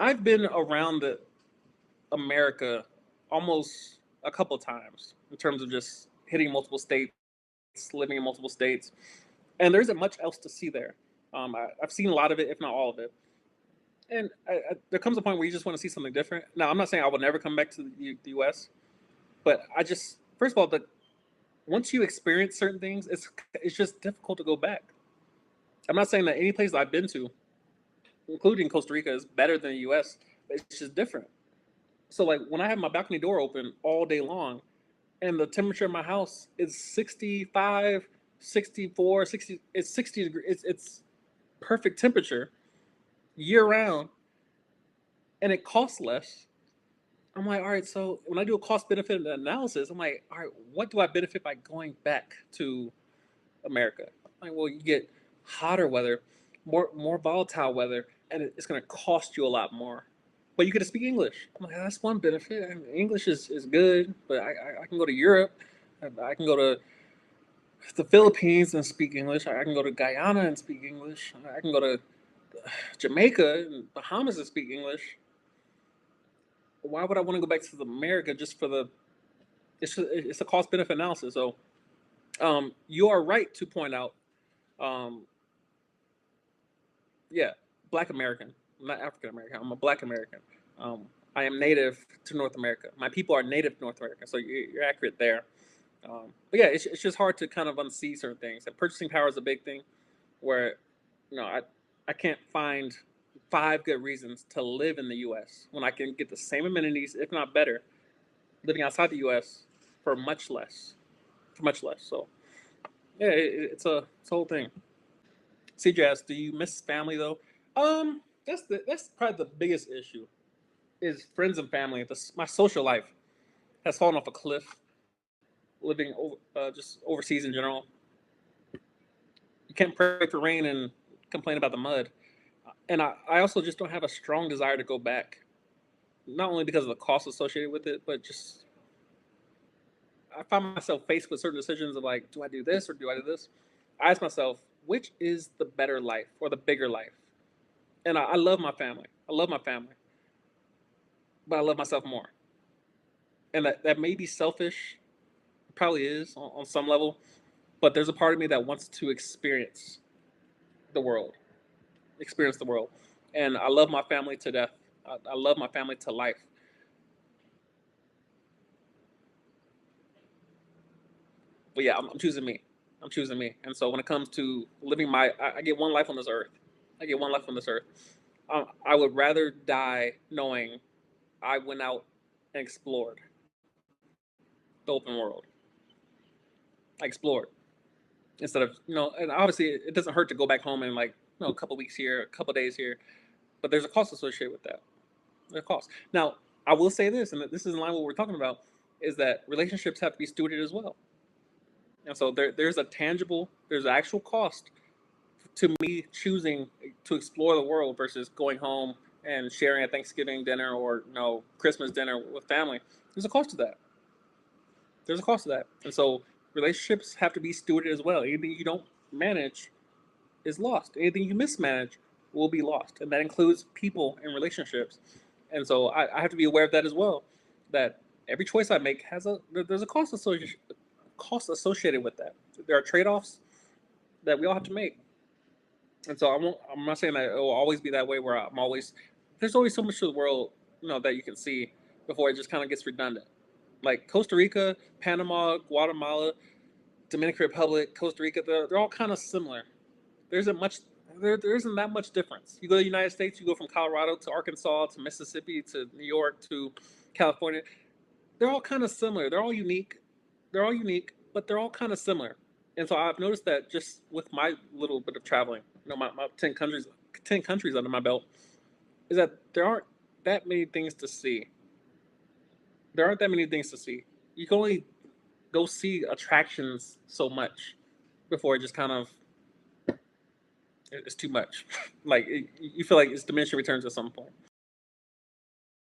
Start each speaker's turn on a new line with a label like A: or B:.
A: I've been around America almost a couple times in terms of just hitting multiple states, living in multiple states, and there isn't much else to see there. I've seen a lot of it, if not all of it. And there comes a point where you just want to see something different. Now, I'm not saying I will never come back to the U.S., but I just, first of all, once you experience certain things, it's just difficult to go back. I'm not saying that any place I've been to, including Costa Rica, is better than the U.S. But it's just different. So like when I have my balcony door open all day long, and the temperature in my house is 65, 64, 60. It's 60 degrees. It's perfect temperature year round, and it costs less. I'm like, all right. So when I do a cost benefit analysis, I'm like, all right, what do I benefit by going back to America? I'm like, well, you get hotter weather, more volatile weather, and it's going to cost you a lot more. But you get to speak English. I'm like, that's one benefit. I mean, English is good, but I can go to Europe. I can go to the Philippines and speak English. I can go to Guyana and speak English. I can go to Jamaica and Bahamas and speak English. Why would I want to go back to America just for the? It's a cost benefit analysis. So you are right to point out, um, yeah, Black American. I'm not African American. I'm a Black American. Um, I am native to North America. My people are native to North America. So you're accurate there. But yeah, it's just hard to kind of unsee certain things. And purchasing power is a big thing where, I can't find five good reasons to live in the U.S. when I can get the same amenities, if not better, living outside the U.S. for much less. For much less. So yeah, it's a whole thing. CJS, do you miss family though? That's probably the biggest issue is friends and family. My social life has fallen off a cliff. Living just overseas in general, you can't pray for rain and complain about the mud. And I also just don't have a strong desire to go back. Not only because of the cost associated with it, but just I find myself faced with certain decisions of like, do I do this or do I do this? I ask myself, which is the better life or the bigger life? And I love my family. I love my family, but I love myself more. And that may be selfish, probably is on some level, but there's a part of me that wants to the world, experience the world. And I love my family to death. I love my family to life. But yeah, I'm choosing me. I'm choosing me. And so when it comes to living I get one life on this earth. I get one life on this earth. I would rather die knowing I went out and explored the open world. I explored instead of and obviously it doesn't hurt to go back home and like a couple weeks here, a couple days here, but there's a cost associated with that. There's a cost. Now I will say this, and this is in line with what we're talking about, is that relationships have to be stewarded as well. And so there's a tangible, there's an actual cost to me choosing to explore the world versus going home and sharing a Thanksgiving dinner or Christmas dinner with family. There's a cost to that. There's a cost to that, and so relationships have to be stewarded as well. Anything you don't manage is lost. Anything you mismanage will be lost, and that includes people and relationships. And so I have to be aware of that as well. That every choice I make there's a cost associated with that. There are trade offs that we all have to make. And so I'm not saying that it will always be that way. Where I'm always there's always so much to the world that you can see before it just kind of gets redundant. Like Costa Rica, Panama, Guatemala, Dominican Republic, Costa Rica, they're all kind of similar. There isn't much there isn't that much difference. You go to the United States, you go from Colorado to Arkansas to Mississippi to New York to California. They're all kind of similar. They're all unique. They're all unique, but they're all kind of similar. And so I've noticed that just with my little bit of traveling, my 10 countries under my belt, is that there aren't that many things to see. There aren't that many things to see. You can only go see attractions so much before it just kind of it's too much. Like you feel like it's diminishing returns at some point.